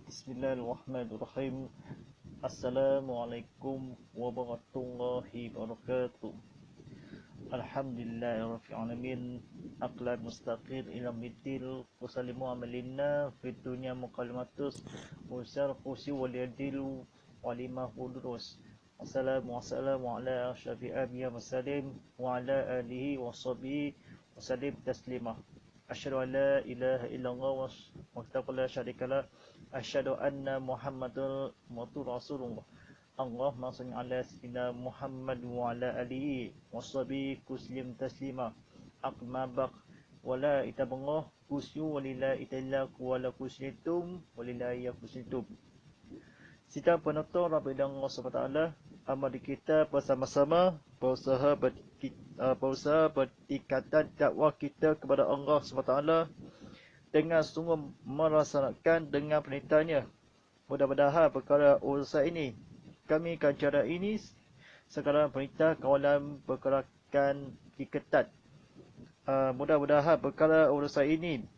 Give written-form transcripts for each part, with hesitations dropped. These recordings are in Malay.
Bismillahirrahmanirrahim. Assalamualaikum warahmatullahi wabarakatuh. Alhamdulillahirabbil alamin. Aqlal mustaqir ila middil wasallimu amalina fid dunya muqallimatus usar qusi wal yadil walimah udurus. Wassalamu ala asyrafil anbiya wassalim wa ala alihi washabihi wasallim taslimah. Asyhadu an la ilaha illallah wa la syarikalah. Asyhadu anna Muhammadar Rasulullah. Allahumma shalli ala sayyidina Muhammad wa ala alihi washabihi kuslim taslima. Aqma baq wala itabullah kusyu walillahi ta'ala wala kusyitum walillahi kusyitum. Sidang penonton Rabbil Allah SWT, amal kita bersama-sama berusaha bertingkatan dakwah kita kepada Allah SWT dengan sungguh melaksanakan dengan perintahnya. Mudah-mudahan perkara urusan ini kami akan cara ini sekarang perintah kawalan pergerakan diketat. Mudah-mudahan perkara urusan ini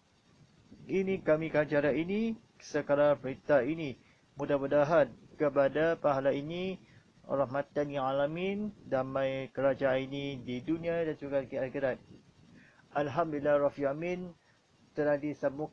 kami akan cara ini sekarang perintah ini. Mudah-mudahan kepada pahala ini rahmatan yang alamin, damai kerajaan ini di dunia dan juga di akhirat. Alhamdulillah Rabbil alamin, telah disambung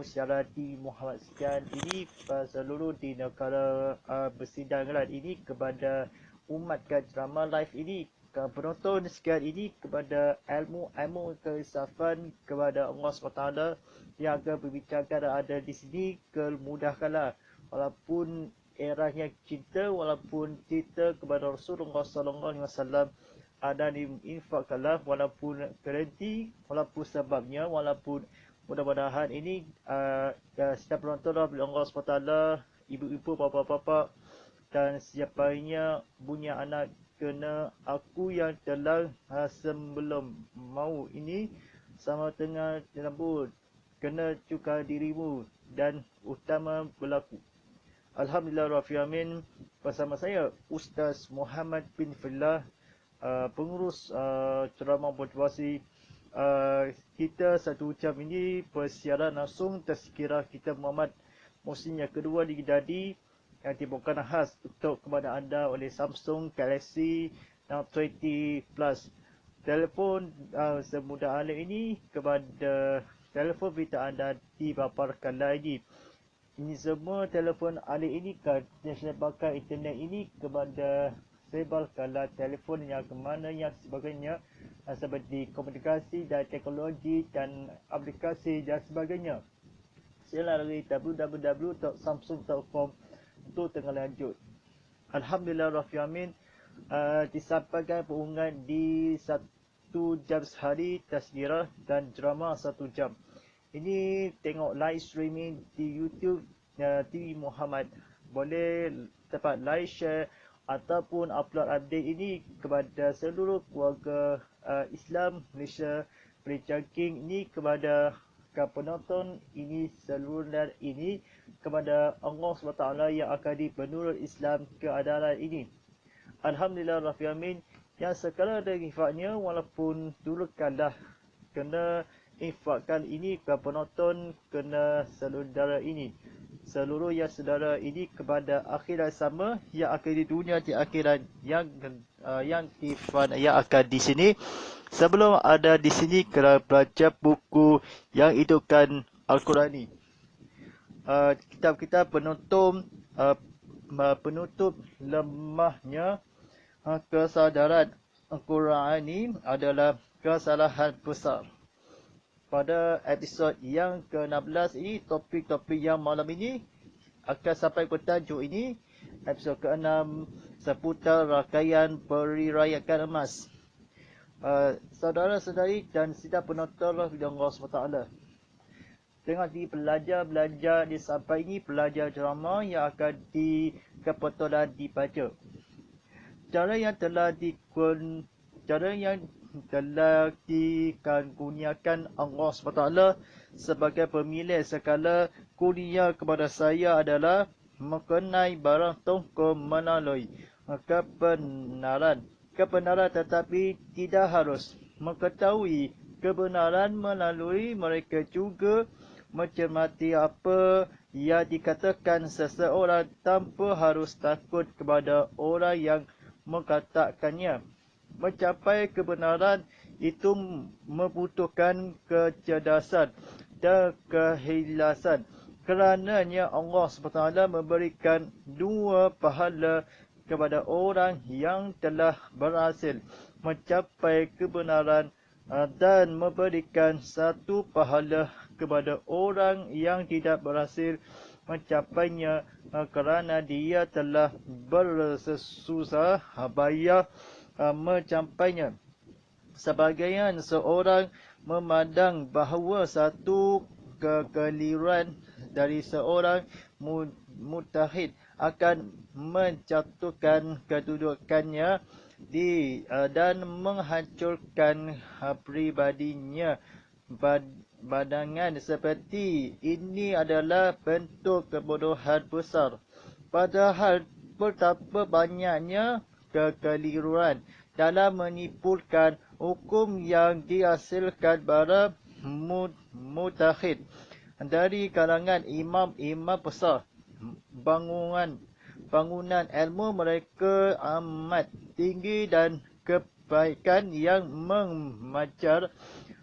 secara di Muhammad sekian ini seluruh di negara bersidang ini kepada umat Drama Live ini, penonton sekian ini kepada ilmu keisafan kepada Allah SWT yang akan berbincangkan ada di sini. Kemudahkanlah walaupun eranya cinta, walaupun cinta kepada Rasulullah SAW ada diinfakkanlah, walaupun kerenti, walaupun sebabnya, walaupun mudah-mudahan ini setiap penonton bila Allah SWT, ibu-ibu, bapa-bapa dan siapanya punya anak kena aku yang telah sebelum mau ini sama tengah rambut kena cuka dirimu dan utama berlaku. Alhamdulillah Rabbil alamin, bersama saya Ustaz Muhammad bin Fillah, pengurus ceramah motivasi. Kita satu jam ini persiaran langsung tazkirah kita Muhammad Muslim yang kedua di Gedadi yang dibawakan khas untuk kepada anda oleh Samsung Galaxy Note 20 Plus. Telefon semudah alam ini kepada telefon kita anda dipaparkan lagi. Ini semua telefon alih ini yang pakai internet ini kepada sebarkanlah telefon yang kemana yang sebagainya seperti komunikasi dan teknologi dan aplikasi dan sebagainya. Sila lalui www.samsung.com untuk tengah lanjut. Alhamdulillah Rabbil alamin, disampaikan perhubungan di 1 jam sehari tazkirah dan drama 1 jam. Ini tengok live streaming di YouTube TV Muhammad. Boleh dapat like, share ataupun upload update ini kepada seluruh keluarga Islam Malaysia. Berjangking ini kepada penonton ini seluruh ini kepada Allah SWT yang akan dipenurut Islam keadalan ini. Alhamdulillah Rabbil alamin, yang sekarang ada infaknya walaupun dulu kalah kena infakkan ini ke penonton, kena saudara ini, seluruh yang saudara ini kepada akhirat sama yang akan di dunia di akhirat yang akan di sini. Sebelum ada di sini kena belajar buku yang itu kan Al-Quran. Kitab-kitab penutup lemahnya kesadaran Al-Quran ini adalah kesalahan besar. Pada episod yang ke-16 ini, topik-topik yang malam ini akan sampai bertajuk ini, episod ke-6 seputar rangkaian perirayakan emas. Saudara-saudari dan sidang penonton Allah SWT, tengah belajar sampai ini belajar drama yang akan kebetulan dibaca. Cara yang telah dikaruniakan Allah SWT sebagai pemilik segala kurnia kepada saya adalah mengenai barang tongkol melalui kebenaran, tetapi tidak harus mengetahui kebenaran melalui mereka juga mencermati apa yang dikatakan seseorang tanpa harus takut kepada orang yang mengatakannya. Mencapai kebenaran itu membutuhkan kecerdasan dan keikhlasan. Kerananya Allah SWT memberikan 2 pahala kepada orang yang telah berhasil mencapai kebenaran dan memberikan 1 pahala kepada orang yang tidak berhasil mencapainya kerana dia telah bersusah payah mencapainya. Sebagian seorang memandang bahawa satu kekeliruan dari seorang mujtahid akan menjatuhkan kedudukannya dan menghancurkan pribadinya. Pandangan seperti ini adalah bentuk kebodohan besar. Padahal betapa banyaknya kekeliruan dalam menipukan hukum yang dihasilkan para mujtahid dari kalangan imam-imam besar. Bangunan ilmu mereka amat tinggi dan kebaikan yang memancar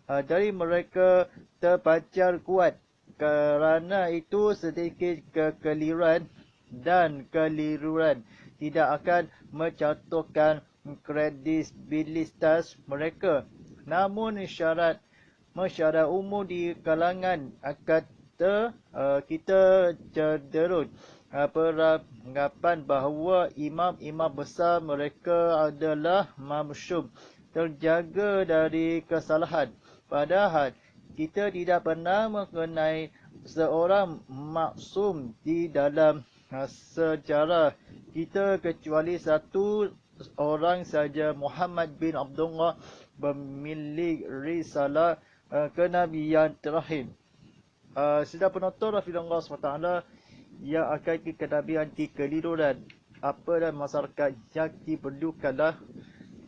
dari mereka terpancar kuat. Kerana itu sedikit kekeliruan dan keliruan tidak akan menjatuhkan kredibilitas mereka. Namun masyarakat umum di kalangan kita cenderung beranggapan bahawa imam-imam besar mereka adalah maksum, terjaga dari kesalahan. Padahal kita tidak pernah mengenai seorang maksum di dalam sejarah kita kecuali satu orang saja, Muhammad bin Abdullah, pemilik risalah kenabian terakhir. Sedang penonton Rasulullah SWT yang akan kenabian di keliruan apa dan masyarakat yang diperlukanlah,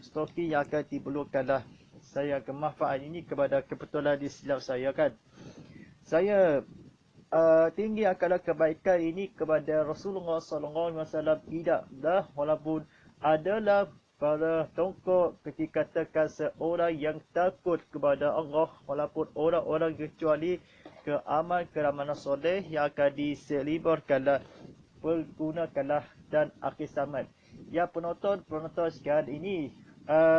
stoki yang akan diperlukanlah. Saya akan manfaat ini kepada kebetulan di silap saya kan. Saya tinggi akanlah kebaikan ini kepada Rasulullah SAW tidaklah, walaupun adalah para tokoh ketika dikatakan seorang yang takut kepada Allah, walaupun orang-orang kecuali ke amal keramat soleh yang akan diselibarkanlah, pergunakanlah dan akhir zaman. Ya penonton sekalian ini,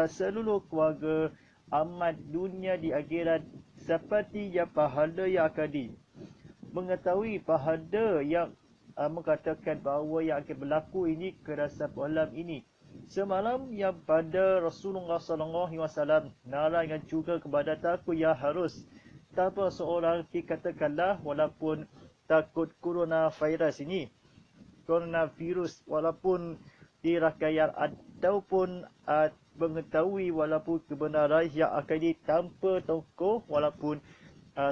seluruh keluarga amat dunia di akhirat seperti yang pahala yang akan mengetahui pahala yang mengatakan bahawa yang akan berlaku ini kerana malam ini. Semalam yang pada Rasulullah SAW narangan juga kepada takut yang harus tanpa seorang dikatakanlah, walaupun takut coronavirus ini, coronavirus walaupun dirakayat ataupun mengetahui walaupun kebenaran yang akan tanpa tokoh, walaupun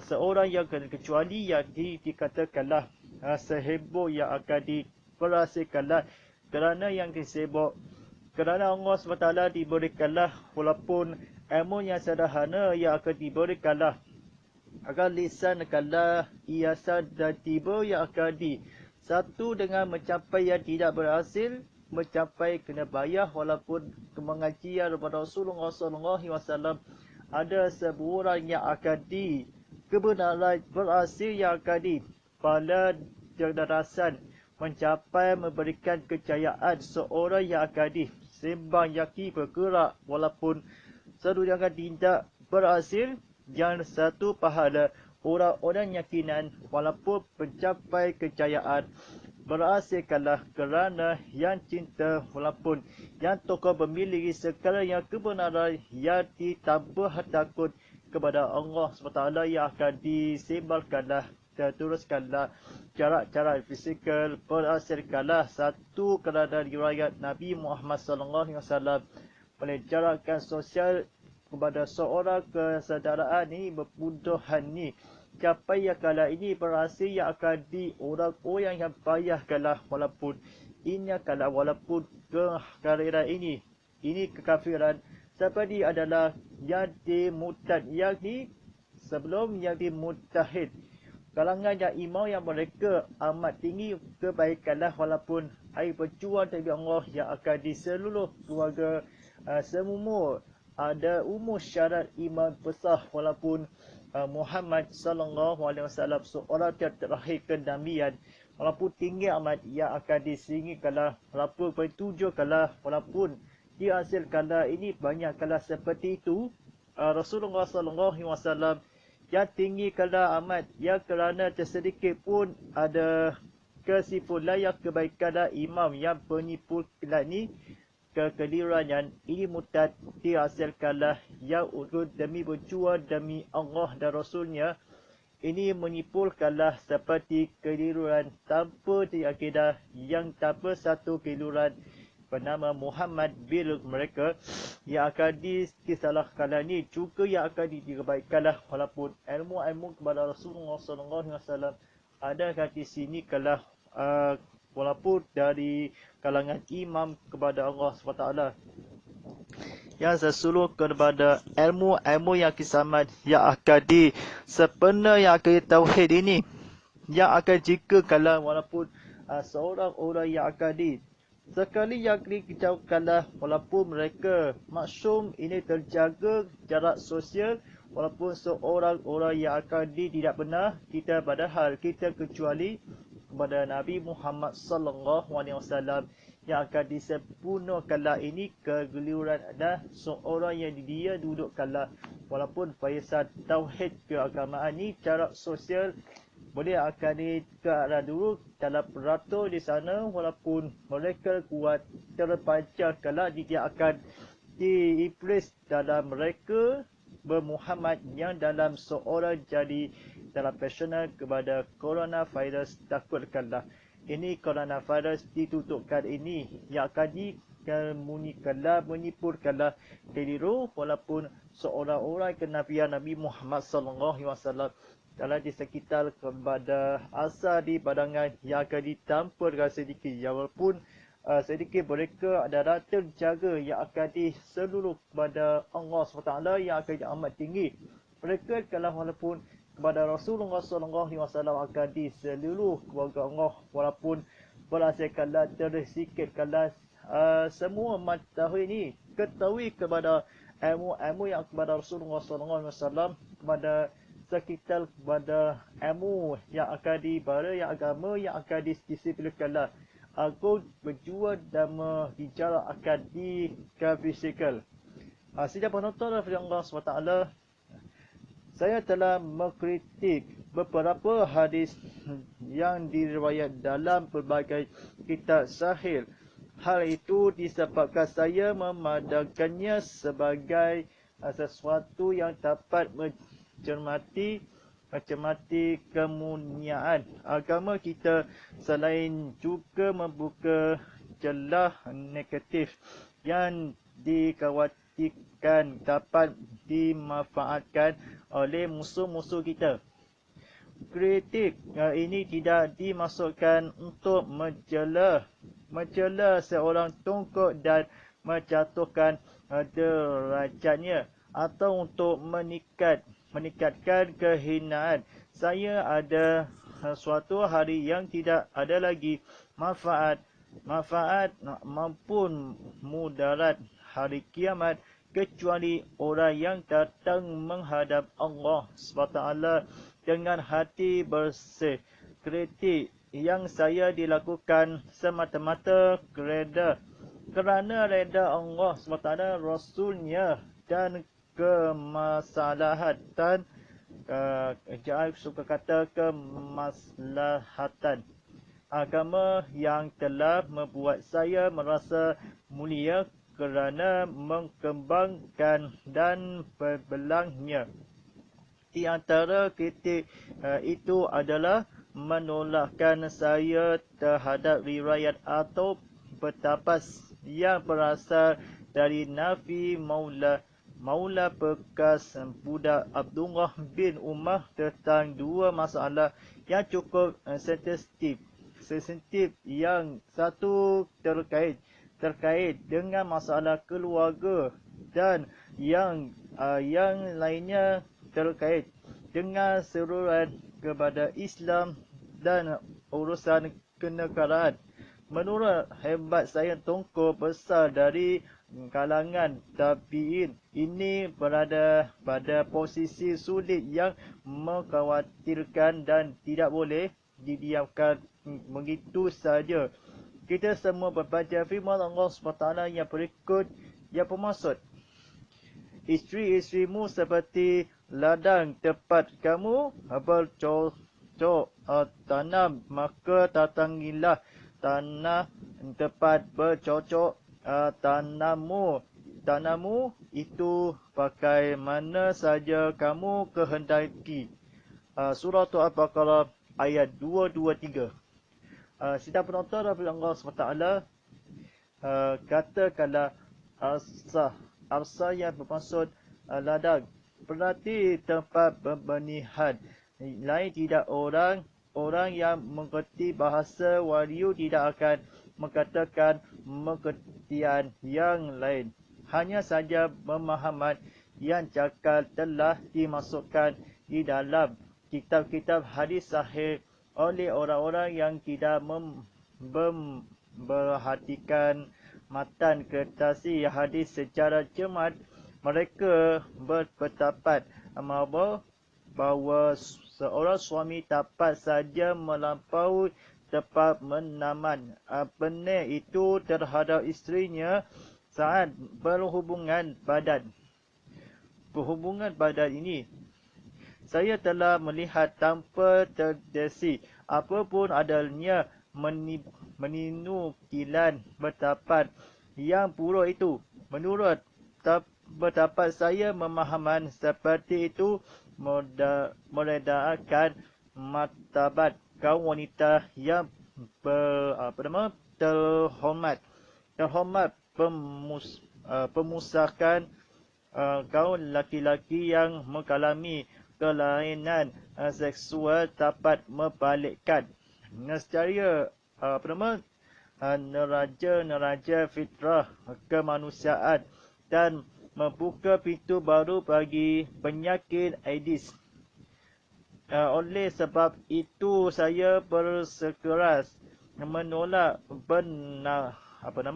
seorang yang kecuali yang dikatakanlah seheboh yang akan diperhasikanlah kerana yang disebut kerana Allah SWT diberikanlah walaupun ilmu yang sederhana yang akan diberikanlah agar lisankanlah hiasan dan tiba yang akan satu dengan mencapai yang tidak berhasil, mencapai kena bayar walaupun kemengajian kepada Rasulullah SAW ada sebuah yang akan kebenaran berhasil yang akan pada kecerdasan mencapai memberikan kejayaan seorang yang akan sembang yaki bergerak walaupun satu jangan tidak berhasil, yang satu pahala orang-orang yakinan walaupun mencapai kejayaan berhasilkanlah kerana yang cinta walaupun yang tokoh memiliki segala yang kebenaran yang ditambah takut kepada Allah SWT yang akan disembalkanlah dan teruskanlah cara-cara fizikal berhasilkanlah satu kerana riwayat Nabi Muhammad SAW melencarkan sosial kepada seorang kesedaraan ini bermudahan ni capai yang kala ini berhasil yang akan orang-orang yang payah kalah walaupun ini kalah walaupun kekafiran ini kekafiran seperti adalah yang murtad, yakni sebelum yang mutahid. Kalangan yang imam yang mereka amat tinggi kebaikanlah walaupun air berjuang dari Allah yang akan di seluruh keluarga semumur. Ada umur syarat iman besar walaupun Muhammad sallallahu alaihi wasallam seorang yang terakhir kenabian, walaupun tinggi amat yang akan disingkirkanlah, walaupun bertujukanlah, walaupun dihasilkanlah ini banyak kala seperti itu. Rasulullah sallallahu alaihi wasallam yang tinggi kala amat, yang kerana tersedikit pun ada kesimpulan yang kebaikan imam yang menyimpulkan ni kekeliruan yang ini mutad dihasilkanlah yang urut demi berjuang demi Allah dan Rasulnya. Ini menyimpulkanlah seperti keliruan tanpa diakidah yang tanpa satu keliruan bernama Muhammad bil mereka yang akan disalahkan ni juga yang akan dibaikkanlah walaupun ilmu-ilmu kepada Rasulullah SAW ada di sini kalah walaupun dari kalangan imam kepada Allah SWT yang sesulur kepada ilmu-ilmu yang kisamat yang akan sebenarnya yang akan tauhid ini yang akan jika kalau walaupun seorang orang yang akan sekali yang dikejauhkanlah walaupun mereka maksum ini terjaga jarak sosial, walaupun seorang orang yang akan tidak benar kita padahal kita kecuali kepada Nabi Muhammad sallallahu alaihi wasallam yang akan disempurnakanlah ini kegeliran ada seorang yang dia dudukkanlah walaupun faisan tauhid keagamaan ini jarak sosial boleh akan ke arah dulu dalam peratur di sana walaupun mereka kuat terpancarkanlah dia akan diiblis dalam mereka bermuhammad yang dalam seorang jadi dalam personal kepada coronavirus takutkanlah ini coronavirus ditutupkan ini yang akan dikemunikanlah menyipurkanlah keliru walaupun seorang orang kenabian Nabi Muhammad sallallahu alaihi wasallam dalam di sekitar kepada asal di badangan yang akan ditampurkan sedikit walaupun sedikit mereka adalah terjaga yang akan di seluruh kepada Allah SWT yang akan amat tinggi mereka kalau walaupun kepada Rasulullah SAW akan di seluruh keluarga Allah walaupun berhasilkanlah tersikitkanlah semua matahari ini ketahui kepada ilmu-ilmu yang kepada Rasulullah SAW kepada sekitar kepada ilmu yang akan dibara yang agama yang akan disiplinkanlah aku berjuang dan bicara akan dikafisikal. Sejak penonton Allah SWT saya telah mengkritik beberapa hadis yang diriwayat dalam berbagai kitab sahih. Hal itu disebabkan saya memandangkannya sebagai sesuatu yang dapat mencermati kemuliaan agama kita selain juga membuka celah negatif yang dikhawatirkan dapat dimanfaatkan oleh musuh-musuh kita. Kritik ini tidak dimaksudkan untuk mencela seorang tokoh dan menjatuhkan derajatnya atau untuk meningkatkan kehinaan. Saya ada suatu hari yang tidak ada lagi manfaat maupun mudarat hari kiamat kecuali orang yang datang menghadap Allah SWT dengan hati bersih. Kritik yang saya dilakukan semata-mata kerana reda Allah SWT, Rasulnya dan kemaslahatan jangan suka kata kemaslahatan agama yang telah membuat saya merasa mulia kerana mengembangkan dan berbelangnya. Di antara kritik itu adalah menolakkan saya terhadap riwayat atau bertapas yang berasal dari Nafi Maula bekas budak Abdullah bin Umar tentang dua masalah yang cukup sensitif. Yang satu terkait dengan masalah keluarga dan yang lainnya terkait dengan seruan kepada Islam dan urusan kenegaraan. Menurut hebat sains Tongkol besar dari kalangan tabi'in ini berada pada posisi sulit yang mengkhawatirkan dan tidak boleh didiamkan begitu saja. Kita semua membaca firman Allah SWT yang berikut yang bermaksud, isteri-isterimu seperti ladang tempat kamu bercocok tanam, maka datangilah tanah tempat bercocok tanammu itu pakai mana saja kamu kehendaki. Surah Al-Baqarah ayat 223. Sidang penonton Allah SWT, katakanlah arsa yang bermaksud ladang, berarti tempat pembenihan. Lain tidak orang yang mengerti bahasa Wahyu tidak akan mengatakan pengertian yang lain. Hanya saja pemahaman yang cakap telah dimasukkan di dalam kitab-kitab hadis sahih oleh orang-orang yang tidak memperhatikan matan kertasi hadis secara cermat. Mereka berpendapat bahawa seorang suami dapat saja melampaui tempat menaman benih itu terhadap isterinya saat berhubungan badan. Ini saya telah melihat tanpa terdeteksi apapun adanya meninukilan pendapat yang buruk itu. Menurut pendapat saya, pemahaman seperti itu meredakan martabat kaum wanita yang terhormat pemusahkan kaum laki-laki yang mengalami kelainan seksual dapat membalikkan nescaya neraja fitrah kemanusiaan dan membuka pintu baru bagi penyakit AIDS. Oleh sebab itu saya bersikeras menolak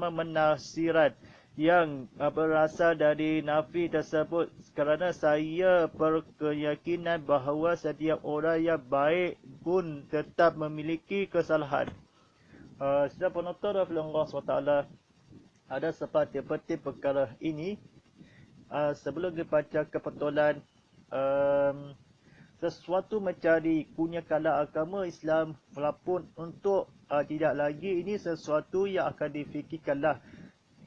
penafsiran yang berasal dari nafi tersebut kerana saya berkeyakinan bahawa setiap orang yang baik pun tetap memiliki kesalahan. Setiap penonton Allah SWT, ada seperti perkara ini. Sebelum dibaca kebetulan, sesuatu mencari kunyakanlah agama Islam walaupun untuk tidak lagi ini sesuatu yang akan difikirkanlah.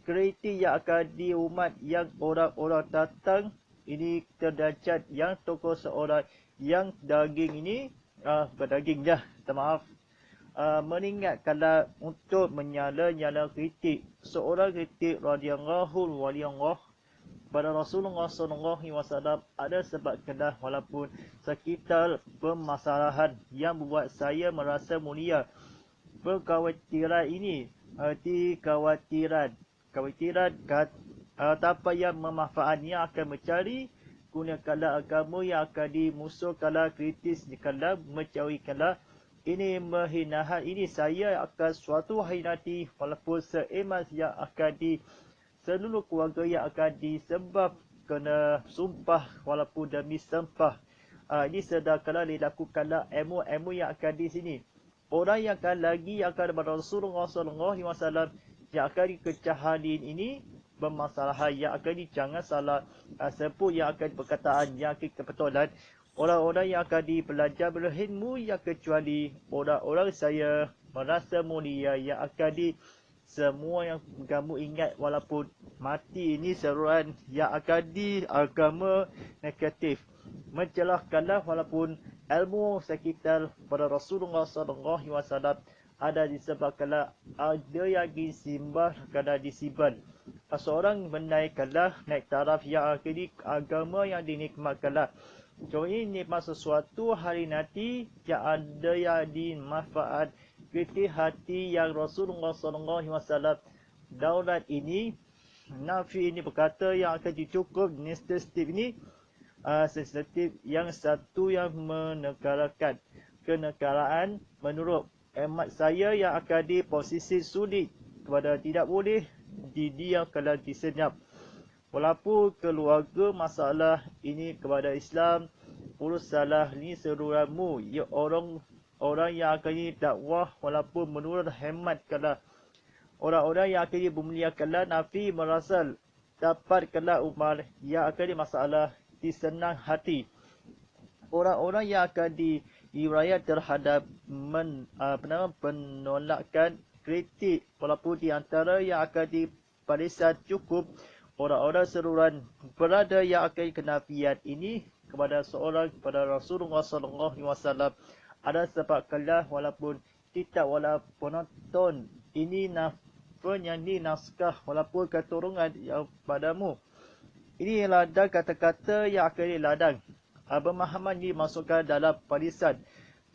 Kreatif yang akan diumat yang orang-orang datang ini terderajat yang tokoh seorang yang daging ini berdaging dah, maaf, mengingatkanlah untuk menyala-nyala kritik seorang kritik radhiyallahu pada Rasulullah SAW ada sebab kendah walaupun sekitar permasalahan yang membuat saya merasa mulia. Perkhawatiran ini Kekhawatiran tanpa yang memanfaat yang akan mencari gunakanlah agama yang akan dimusuhkanlah, kritis dikala mencarikanlah ini menghinahan ini saya akan suatu hari nanti walaupun seimas yang akan di seluruh keluarga yang akan disembah kena sumpah walaupun demi sempah. Ini sedangkala dilakukanlah ilmu yang akan di sini. Orang yang akan lagi akan kepada Rasulullah SAW yang akan dikecahalin ini bermasalah yang akan jangan salah sebut yang akan perkataan yang akan kebetulan. Orang-orang yang akan belajar berilmu yang kecuali orang-orang saya merasa mulia yang akan semua yang kamu ingat walaupun mati ini seruan yang akan di agama negatif. Mencelahkanlah walaupun ilmu sekitar pada Rasulullah SAW ada disebabkanlah ada yang disimbah kerana disimpan. Seorang menaikkanlah naik taraf yang akhiri agama yang dinikmatkanlah. So ini nikmat sesuatu hari nanti yang ada yang dimanfaat kritik hati yang Rasulullah SAW daulat ini Nafi ini berkata yang akan dicukup sensitif ini sensitif yang satu yang menegarakan kenegaraan menurut hemat saya yang akan di posisi sulit kepada tidak boleh didiamkan disenyap. Walaupun keluarga masalah ini kepada Islam, uruslah ni seruanmu, ya orang yang akan dakwah walaupun menurut hemat kala orang-orang yang akan memuliakanlah Nafi merasa dapat kala Umar yang akan masalah disenang hati. Orang-orang yang akan diriwayat terhadap penolakan kritik walaupun di antara yang akan diparisan cukup orang-orang seruan berada yang akan kenafian ini kepada Rasulullah SAW ada sebab kalah walaupun tidak walaupun penonton ini penyanyi naskah walaupun keturunan yang padamu. Ini ladang kata-kata yang akan diladang. Pemahaman ini masukkan dalam barisan.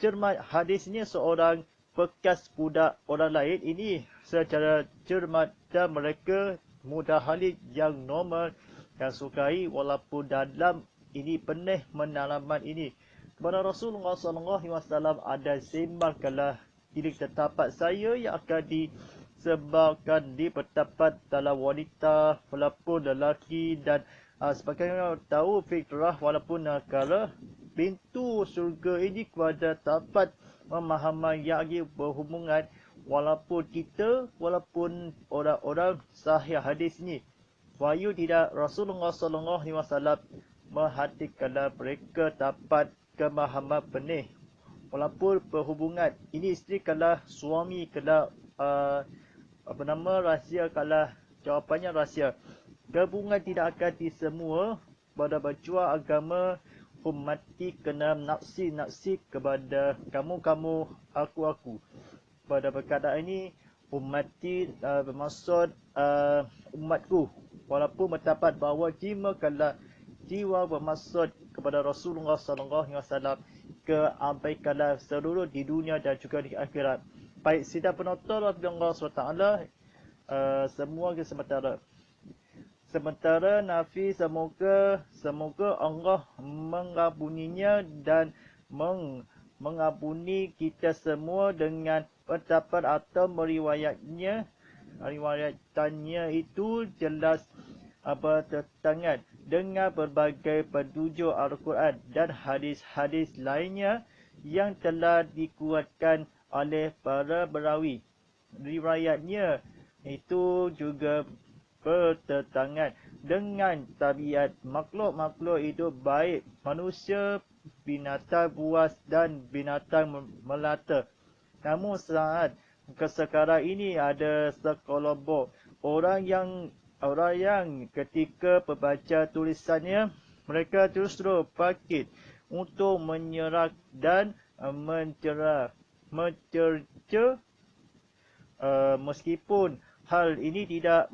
Cermat hadisnya seorang bekas budak orang lain ini secara cermat dan mereka mudah halik yang normal dan sukai walaupun dalam ini penuh menalaman ini. Kepada Rasulullah SAW ada sembah kalah diri terdapat saya yang akan disebabkan di pendapat dalam wanita walaupun lelaki dan sebagainya tahu fitrah walaupun negara pintu syurga ini kepada dapat pemahaman yang berhubungan walaupun walaupun orang-orang sahih hadis ni wahyu tidak Rasulullah SAW menghatikanlah mereka dapat kemahaman penuh walaupun berhubungan ini isteri kalah suami kalah rahsia kalah jawapannya rahsia. Gabungan tidak akan disemua pada berjuang agama ummati kena nafsi kepada kamu aku. Pada perkataan ini ummati bermaksud umatku walaupun mendapat bahawa jiwa bermaksud kepada Rasulullah SAW keabaikanlah seluruh di dunia dan juga di akhirat. Baik sidang penonton Allah SWT semua ke sementara Nafi semoga Allah mengampuninya dan mengampuni kita semua dengan pendapat atau riwayatannya itu jelas bertentangan dengan berbagai petunjuk Al-Quran dan hadis-hadis lainnya yang telah dikuatkan oleh para perawi. Riwayatnya itu juga bertentangan dengan tabiat makhluk-makhluk hidup baik manusia, binatang buas dan binatang melata. Namun saat sekarang ini ada sekelompok orang yang ketika membaca tulisannya mereka justru bangkit untuk menyerang dan mencerca meskipun hal ini tidak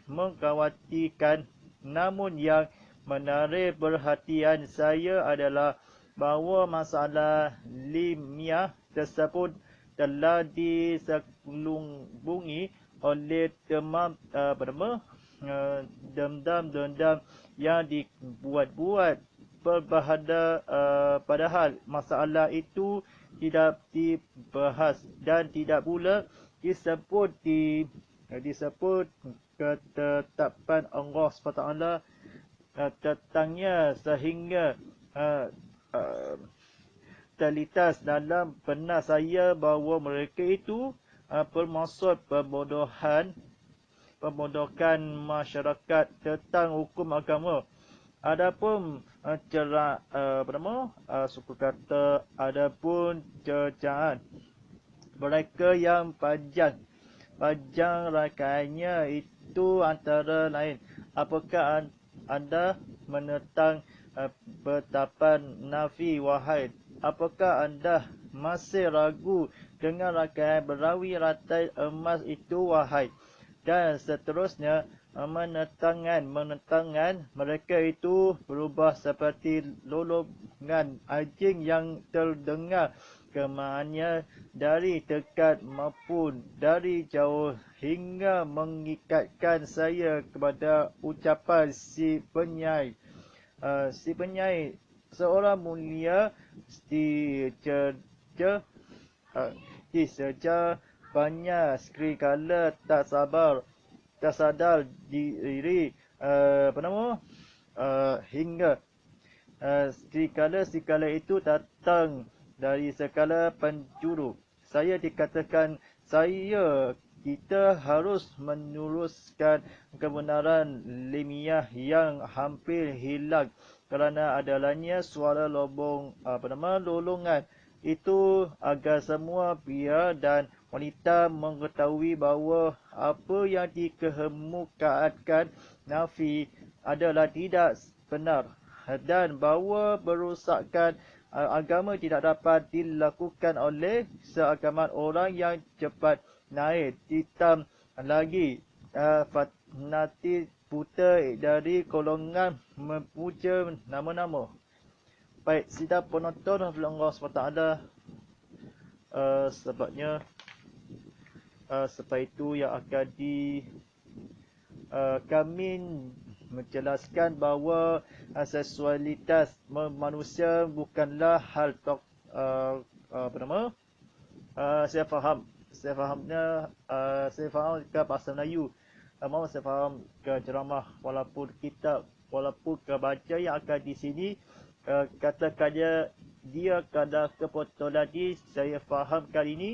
mengkhawatirkan, namun yang menarik perhatian saya adalah bahawa masalah ilmiah tersebut telah diselubungi oleh dendam yang dibuat-buat padahal masalah itu tidak dibahas dan tidak pula disebut ketetapan Allah SWT tentangnya sehingga terlintas dalam benak saya bahawa mereka itu bermaksud pembodohan masyarakat tentang hukum agama. Adapun suku kata adapun cercaan mereka yang panjang rangkaiannya itu antara lain apakah anda menentang pendapat Nafi wahai apakah anda masih ragu dengan rangkaian berawi rantai emas itu wahai dan seterusnya menentangan mereka itu berubah seperti lolongan anjing yang terdengar kemahannya dari dekat maupun dari jauh hingga mengikatkan saya kepada ucapan si penyai. Si penyai seorang mulia dicerca diseja banyak sekali tak sadar diri hingga sekala itu datang dari segala penjuru. Saya dikatakan kita harus meneruskan kebenaran ilmiah yang hampir hilang kerana adalahnya suara lolongan itu agar semua pria dan wanita mengetahui bahawa apa yang dikemukakan Nafi adalah tidak benar dan bahawa berosakkan agama tidak dapat dilakukan oleh seagaman orang yang cepat naik hitam lagi fanatik buta dari golongan memuja nama-nama. Baik, sidang penonton Allah SWT, sebabnya sebab itu yang akan kami menjelaskan bahawa seksualitas manusia bukanlah hal saya faham ke bahasa Melayu, saya faham ke ceramah walaupun kitab, walaupun ke baca yang akan di sini katakannya dia kadar kebetulan ini saya faham kali ini.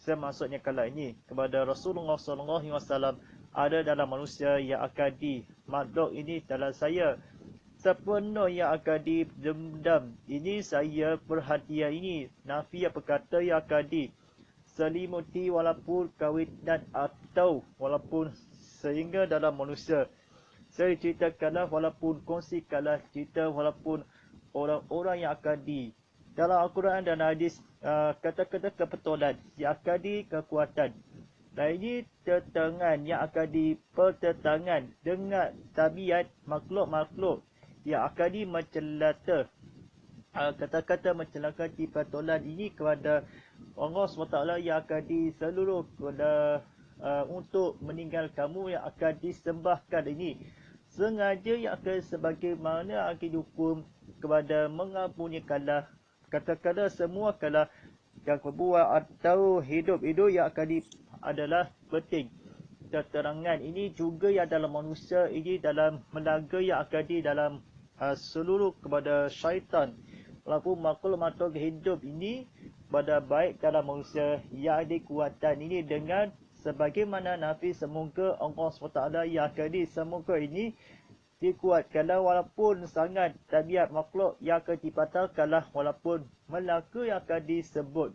Saya maksudnya kala ini kepada Rasulullah SAW ada dalam manusia yang akan makhluk ini dalam saya sepenuh yang akan dendam ini saya perhatian ini Nafi yang berkata yang akan selimuti walaupun kawinan atau walaupun sehingga dalam manusia. Saya ceritakanlah walaupun kongsikanlah cerita walaupun orang-orang yang akan dalam Al-Quran dan hadis kata-kata kebetulan yang akan kekuatan. Dan ini tertengan yang akan pertentangan dengan tabiat makhluk-makhluk yang akan mencelaka. Kata-kata mencelaka kebetulan ini kepada Allah SWT yang akan seluruh kepada untuk meninggal kamu yang akan disembahkan ini. Sengaja yang akan sebagaimana akan dihukum kepada mengampunikanlah kata-kata semua kalah yang berbuat atau hidup-hidup yang akan adalah penting. Keterangan ini juga yang dalam manusia ini dalam menaga yang akan dalam seluruh kepada syaitan. Walaupun makhluk-makhluk hidup ini pada baik dalam manusia yang ada kuatan ini dengan sebagaimana Nafi semoga Allah SWT yang akan semoga ini dikuatkanlah walaupun sangat tabiat makhluk yang akan dibatalkanlah walaupun melaka yang akan disebut.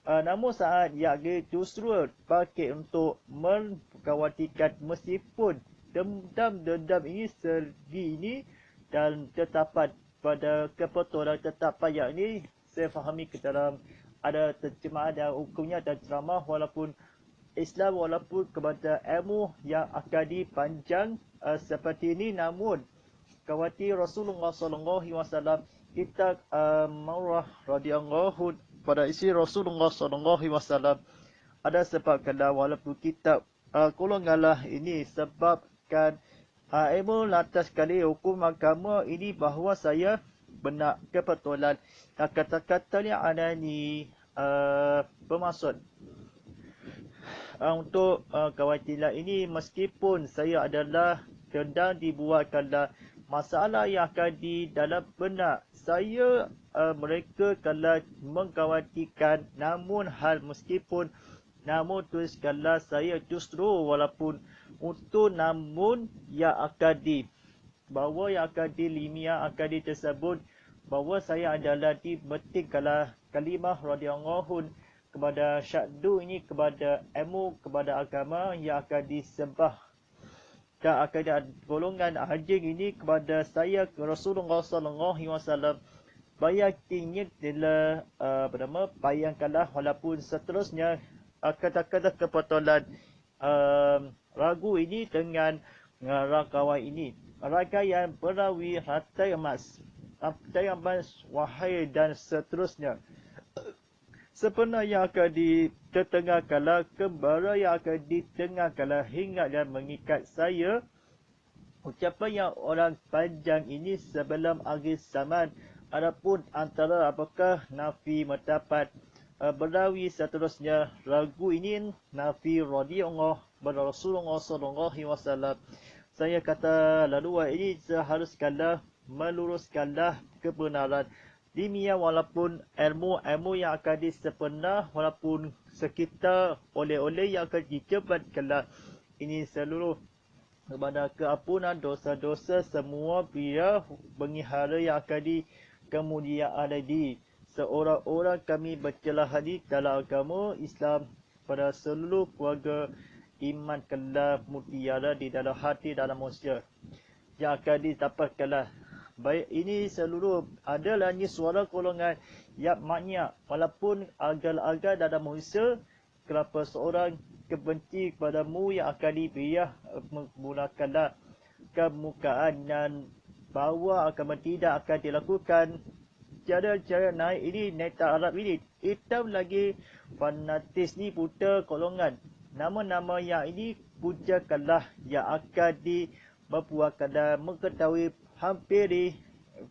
Namun saat yang justru pakai untuk mengkhawatirkan meskipun dendam ini segi ini dan tetapan pada kebetulan tetapan yang ini saya fahami ke dalam ada terjemahan dan hukumnya dan ceramah walaupun Islam walaupun kepada ilmu yang akan dipanjang seperti ini namun khawatir Rasulullah SAW kita Maurah radhiyallahu pada isi Rasulullah SAW ada sebabkanlah walaupun kitab golonganlah ini sebabkan ilmu lantas sekali hukum agama ini bahawa saya benar kebetulan kata-kata yang ada ni bermaksud untuk kekhawatiran ini meskipun saya adalah sedang dibuatkanlah masalah yang akan di dalam benak saya mereka kalau mengkhawatirkan namun hal meskipun namun tuliskanlah saya justru walaupun untuk namun yang akan bahawa yang akan ilmiah akan tersebut bahawa saya adalah dibetikkanlah kalimah radhiyallahu kepada syahdu ini kepada ilmu kepada agama yang akan disembah dan akan ada golongan anjing ini kepada saya Rasulullah SAW bayangkannya adalah bayangkanlah walaupun seterusnya kata-kata kebetulan ragu ini dengan rakawan ini rakayan perawi hatta emas wahai dan seterusnya Sepena yang akan ditengahkanlah, kembara yang akan ditengahkanlah hingga dan mengikat saya. Ucapan yang orang panjang ini sebelum akhir zaman. Adapun antara apakah nafi mendapat berawi seterusnya, ragu ini nafi radhiyallahu pada Rasulullah SAW. Saya kata lalu ini seharuskanlah meluruskanlah kebenaran. Demikian walaupun ilmu-ilmu yang akan disempena, walaupun sekitar oleh-oleh yang akan dicebatkanlah. Ini seluruh kepada keampunan dosa-dosa semua pihak penghara yang akan kemuliaan di seorang-orang kami bercelah hadis dalam agama Islam pada seluruh keluarga iman kelak mutiara di dalam hati dalam manusia yang akan didapatkanlah. Baik ini seluruh adalah suara golongan yang banyak walaupun agal-agal dalam manusia kenapa seorang kebenci kepadamu yang akan diberiah menggunakanlah kemukaan dan bahawa akan tidak akan dilakukan cara-cara naik ini neta Arab ini hitam lagi fanatis ni buta golongan nama-nama yang ini pujakanlah yang akan membuatkan dan mengetahui hampir di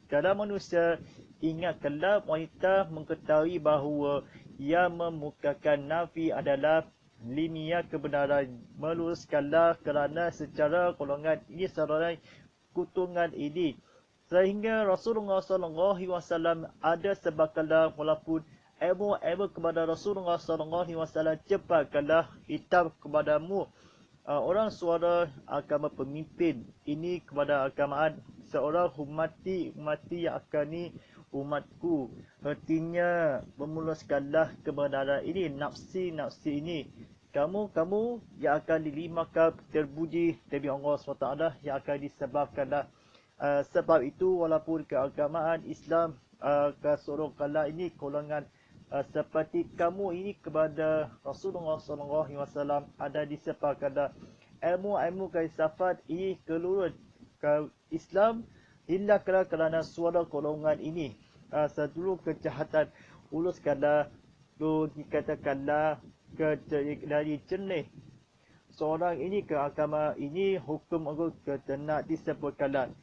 dalam manusia. Ingatkanlah wanita mengetahui bahawa yang memukakan nafi adalah linia kebenaran. Meluruskanlah kerana secara golongan ini seorang kutungan ini. Sehingga Rasulullah SAW ada sebabkanlah walaupun ilmu kepada Rasulullah SAW cepatkanlah hitam kepadamu. Orang suara agama pemimpin ini kepada agamaan seorang umati yang akan ni umatku. Artinya memuluskanlah kebenaran ini, nafsi ini. Kamu yang akan dilimakan terpuji dari Allah SWT yang akan disebabkanlah. Sebab itu walaupun keagamaan Islam kesorongkanlah ini golongan seperti kamu ini kepada Rasulullah SAW ada disebabkanlah ilmu kaisafat ini keluar ke Islam illa kerana suara golongan ini seluruh kejahatan uluskanlah dikatakanlah dari jernih seorang ini ke agama ini hukum aku ketenak disebutkanlah.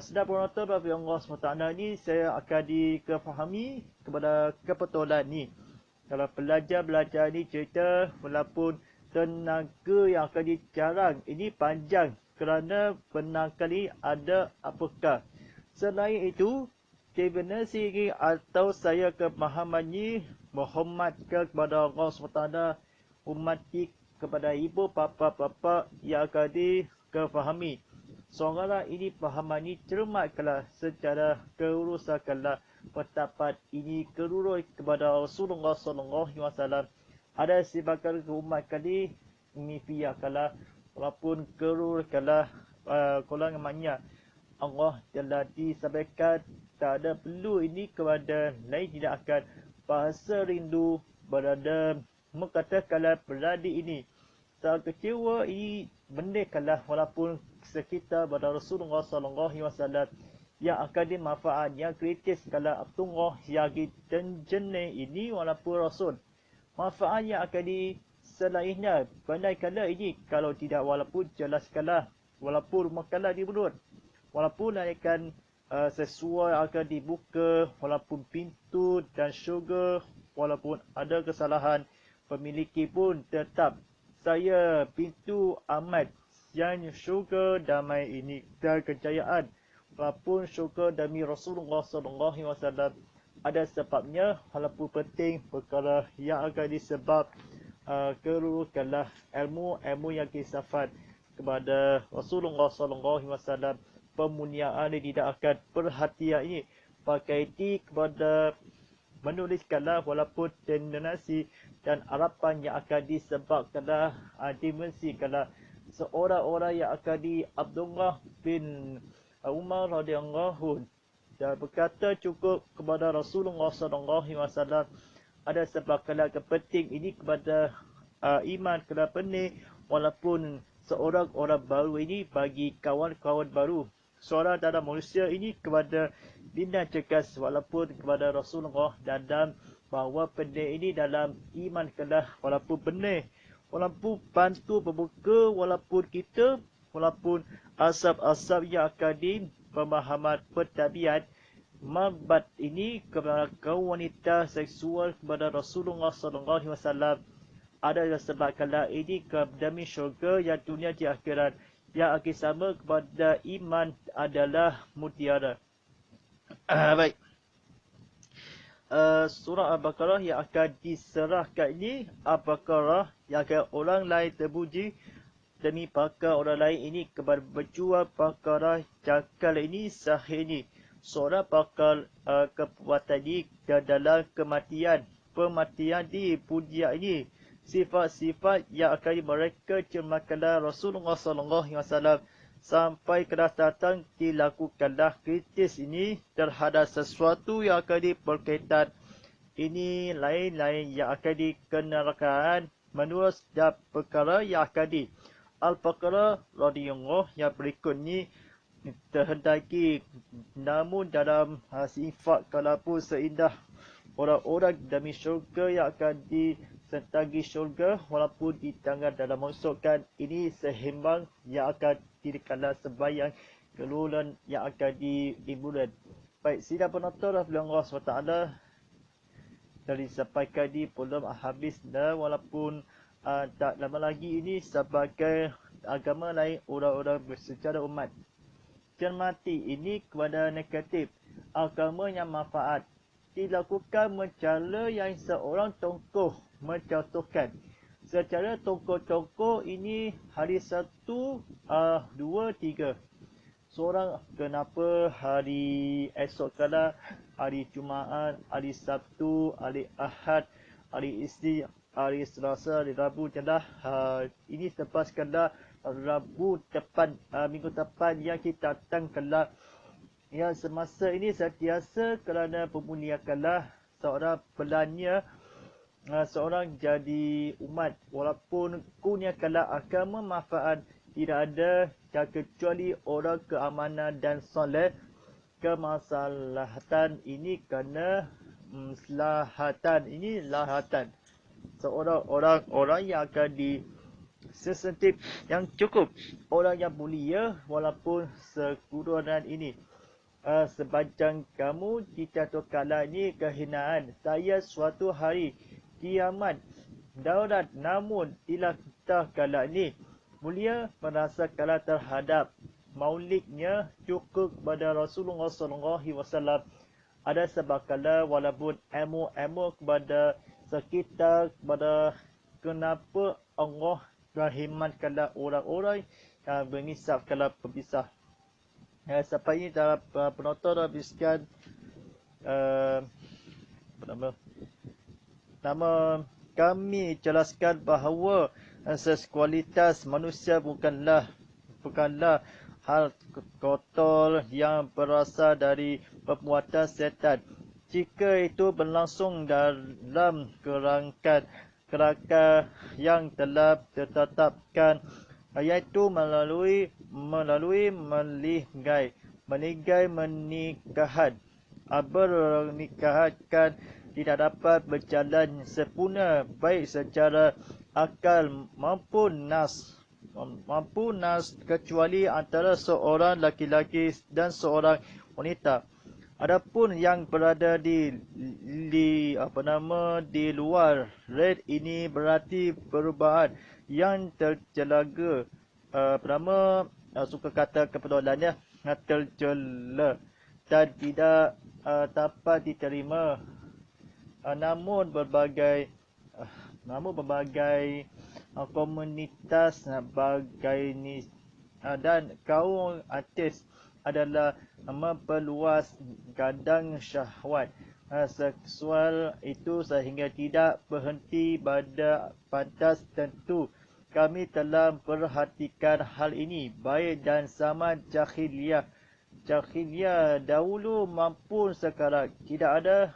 Sedap penonton bagi Allah SWT ni saya akan dikefahami kepada kebetulan ni. Kalau belajar ni cerita walaupun tenaga yang akan dicarang ini panjang kerana penangkal ada apakah. Selain itu, definisi atau saya kemahamannya menghormatkan kepada Allah SWT, hormati kepada ibu bapa yang akan dikefahami. Seorang ini pahaman ini cermatkanlah secara kerusakanlah pendapat ini kelurus kepada Rasulullah SAW. Ada sebagian umat kali ini pihakkanlah walaupun keluruskanlah golongan banyak. Allah telah disampaikan tak ada perlu ini kepada lain tidak akan bahasa rindu berada mengatakanlah beradik ini. Tak kecewa ini bendekalah walaupun sekitar pada Rasulullah SAW yang akan dimanfaat yang kritis kalau Abdullah yang jenis ini walaupun Rasul. Manfaat yang akan diselaihnya pandaikanlah ini kalau tidak walaupun jelaskanlah walaupun makalah di mulut. Walaupun akan sesuai akan dibuka walaupun pintu dan syurga walaupun ada kesalahan pemiliki pun tetap saya pintu amat yang syurga damai ini dan kejayaan walaupun syurga demi Rasulullah SAW ada sebabnya walaupun penting perkara yang akan disebab kerukanlah ilmu yang kisafat kepada Rasulullah SAW pemuliaan tidak akan perhatian ini pakai kepada menuliskanlah walaupun tendensi dan harapan yang akan disebabkanlah dimensikanlah seorang-orang yang akan di Abdullah bin Umar radhiyallahu dan berkata cukup kepada Rasulullah SAW ada sebab kalau kepenting ini kepada iman kena pening walaupun seorang orang baru ini bagi kawan-kawan baru seorang dalam manusia ini kepada bina cekas walaupun kepada Rasulullah dan bahawa benih ini dalam iman kelah walaupun benih, walaupun bantu pembuka, walaupun asap-asap yang akan di pemahaman pertabiat mabat ini kepada kaum wanita seksual kepada Rasulullah SAW adalah sebab kala ini ke demi syurga yang dunia di akhirat yang akan sama kepada iman adalah mutiara. Baik. Surah Al-Baqarah yang akan diserahkan ini Al-Baqarah yang akan orang lain terpuji demi pakar orang lain ini kepada berjual Baqarah cakal ini sahih ini. Seorang pakar kekuatan ini dalam pematian di pujian ini. Sifat-sifat yang akan mereka cermakanlah Rasulullah SAW sampai kedapatan dilakukanlah kritis ini terhadap sesuatu yang akan diperkaitan. Ini lain-lain yang akan dikenakan menurut setiap perkara yang akan di Al-Baqarah radhiyallahu yang berikut ni terhendaki, namun dalam sifat kalaupun seindah orang-orang demi syurga yang akan disentangi syurga walaupun di tangan dalam maksudkan ini seimbang yang akan dikala sembahyang kelulan yang akan diimbulan. Baik, sidang penonton Allah SWT dari sampaikan di belum habis dah walaupun tak lama lagi ini sebagai agama lain orang-orang secara umat cermati ini kepada negatif agama yang manfaat dilakukan mencela yang seorang tokoh mencontohkan secara tokoh-tokoh ini hari 1, 2, 3 seorang kenapa hari esok kala hari Jumaat, hari Sabtu, hari Ahad, hari Isnin, hari Selasa, hari Rabu jelah ini selepas kala Rabu depan minggu depan yang kita datang kelak yang semasa ini sentiasa kerana pemuliakanlah seorang pelanya seorang jadi umat walaupun kurniakanlah agama manfaat tidak ada yang kecuali orang keamanan dan soleh kemaslahatan ini kerana lahatan seorang orang yang akan sesentip yang cukup orang yang mulia walaupun sekurangan ini sepanjang kamu dicatukanlah ini kehinaan saya suatu hari kiamat daulat namun dilakitah kala ini mulia merasa kala terhadap maulidnya cukup kepada Rasulullah SAW ada sebab kala walaupun ilmu kepada sekitar kepada kenapa Allah rahimkanlah orang-orang yang mengisap kalau berpisah. Sampai ini dalam penonton habiskan nama kami jelaskan bahawa sekualitas manusia bukanlah hal kotor yang berasal dari perbuatan setan. Jika itu berlangsung dalam kerangka yang telah ditetapkan iaitu melalui menikahan pernikahan tidak dapat berjalan sempurna baik secara akal maupun nas kecuali antara seorang laki-laki dan seorang wanita. Adapun yang berada di luar red ini berarti perubahan yang terjelaga suka kata kepedolannya terjela dan tidak dapat diterima namun berbagai komunitas dan kaum artis adalah memperluas kadang syahwat seksual itu sehingga tidak berhenti pada batas tentu. Kami telah perhatikan hal ini baik dan zaman jahiliyah dahulu maupun sekarang tidak ada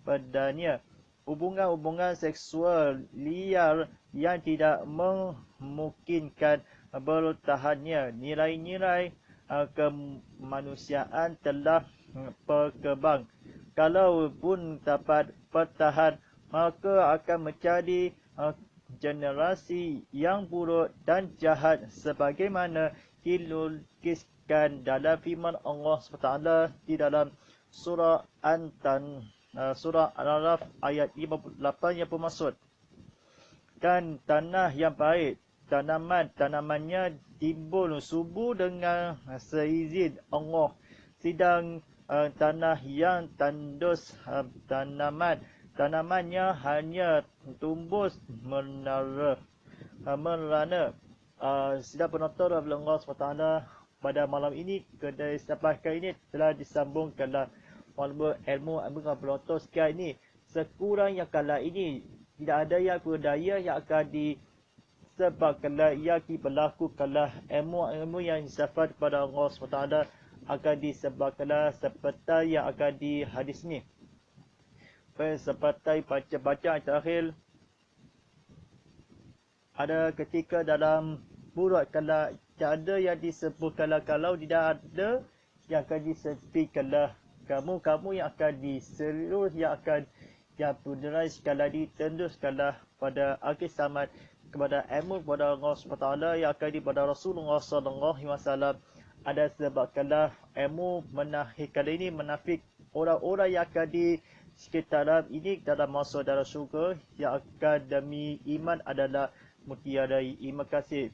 padanya hubungan seksual liar yang tidak memungkinkan bertahannya. Nilai-nilai kemanusiaan telah berkembang. Kalau pun dapat bertahan, maka akan menjadi generasi yang buruk dan jahat sebagaimana dilukiskan dalam firman Allah SWT di dalam surah surah Al-Araf ayat 58 yang bermaksud, dan tanah yang baik, tanamannya timbul subur dengan seizin Allah. Sedang tanah yang tandus, tanamannya hanya tumbuh merana. Sidang penonton Allah SWT, pada malam ini, kedai sampai kali ini telah disambungkanlah walaupun ilmu penonton sekian ini. Sekurang yang kala ini, tidak ada yang berdaya yang akan disebabkanlah ia berlaku kalah ilmu yang disafat kepada Allah SWT akan disebabkanlah seperti yang akan di hadis ni. Seperti baca-baca terakhir, ada ketika dalam burat kalau ada yang disebutkanlah, kalau tidak ada yang akan disebutkanlah kamu yang akan diseluruh yang akan yang berderai sekali ditenduskanlah pada akhir zaman kepada ilmu kepada Allah SWT yang akan daripada Rasulullah SAW. Ada sebabkanlah ilmu kali ini menafik orang-orang yang akan di sekitaran ini dalam masa dalam syurga yang akan demi iman adalah mutiarai. Terima kasih.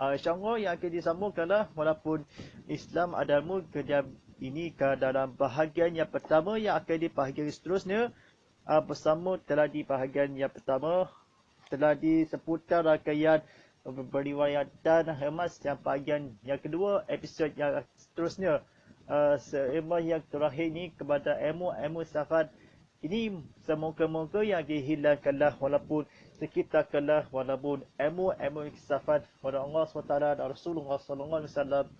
InsyaAllah yang akan disambungkanlah walaupun Islam adalah kejap ini ke dalam bahagian yang pertama yang akan di bahagian seterusnya. Bersama telah di bahagian yang pertama telah di seputar rangkaian periwayatan Hamas yang bahagian yang kedua, episod yang seterusnya. Seemah yang terakhir ini kepada ilmu safat ini, semoga-moga yang dihilangkanlah walaupun sekitarkanlah walaupun ilmu safat kepada Allah SWT dan Rasulullah SAW.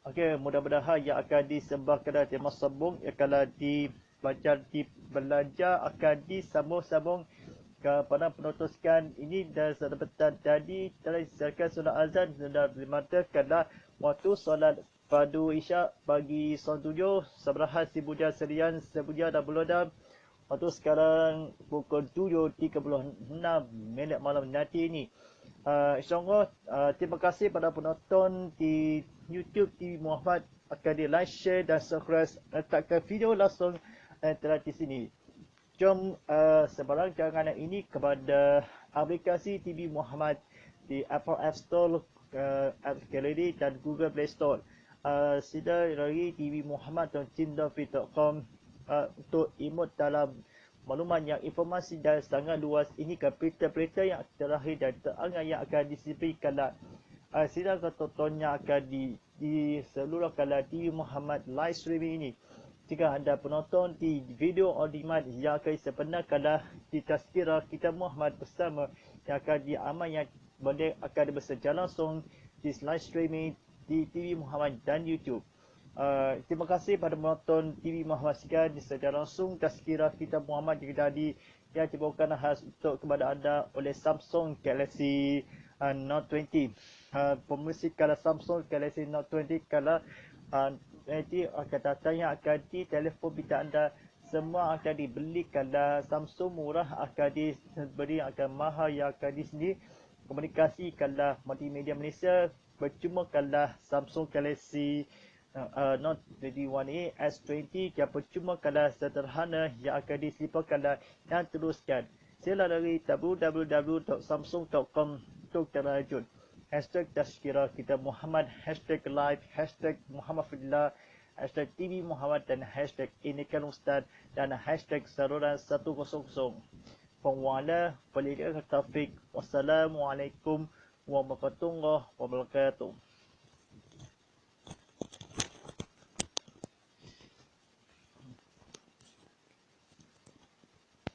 Okey, mudah-mudahan yang akan disembahkan dan dimasambung akan dibaca, dibelajar, akan disambung-sambung kepada penonton sekalian ini. Dan sebentar tadi telah disiarkan surah azan dan dimatakanlah waktu solat fardu isyak bagi solat 7 Sabraha Sibuja Serian Sibuja dan Bulodam. Waktu sekarang pukul 7.36 malam nanti ini. InsyaAllah, terima kasih pada penonton di YouTube TV Muhammad. Akan di like, share dan subscribe. Letakkan video langsung telah di sini. Jom sebarang jangan ini kepada aplikasi TV Muhammad di Apple App Store, App Gallery dan Google Play Store. Sida lagi TV Muhammad dan cindafi.com untuk imut dalam maklumat yang informasi dan sangat luas ini ke berita-berita yang terakhir dan terangai yang akan disebutkanlah. Sidang tontonnya akan di seluruh kala TV Muhammad live streaming ini. Jika anda penonton di video on demand yang akan sebenarkanlah di tazkirah kita Muhammad bersama yang akan diamal yang akan bersejalan langsung di live streaming di TV Muhammad dan YouTube. Terima kasih pada penonton TV Muhammad sekalian di secara langsung tazkirah kita Muhammad yang dibawakan khas untuk kepada anda oleh Samsung Galaxy Note 20. Pemusik kalau Samsung Galaxy Note 20 kalau nanti akan datang yang akan di telefon bitar anda semua akan dibeli. Kalau Samsung murah akan diberi, akan mahal yang akan di sini. Komunikasi kalau multimedia Malaysia percuma kalau Samsung Galaxy Note 21A S20 yang percuma kalau sederhana yang akan diseliparkan dan teruskan. Sila dari www.samsung.com untuk terajun. Hashtag tazkirah kita Muhammad, hashtag live, hashtag Muhammad Fidillah, hashtag TV Muhammad dan hashtag Inikan Ustaz dan hashtag Saluran 100. Pengwala, Walidil Taufik. Wassalamualaikum warahmatullahi wabarakatuh.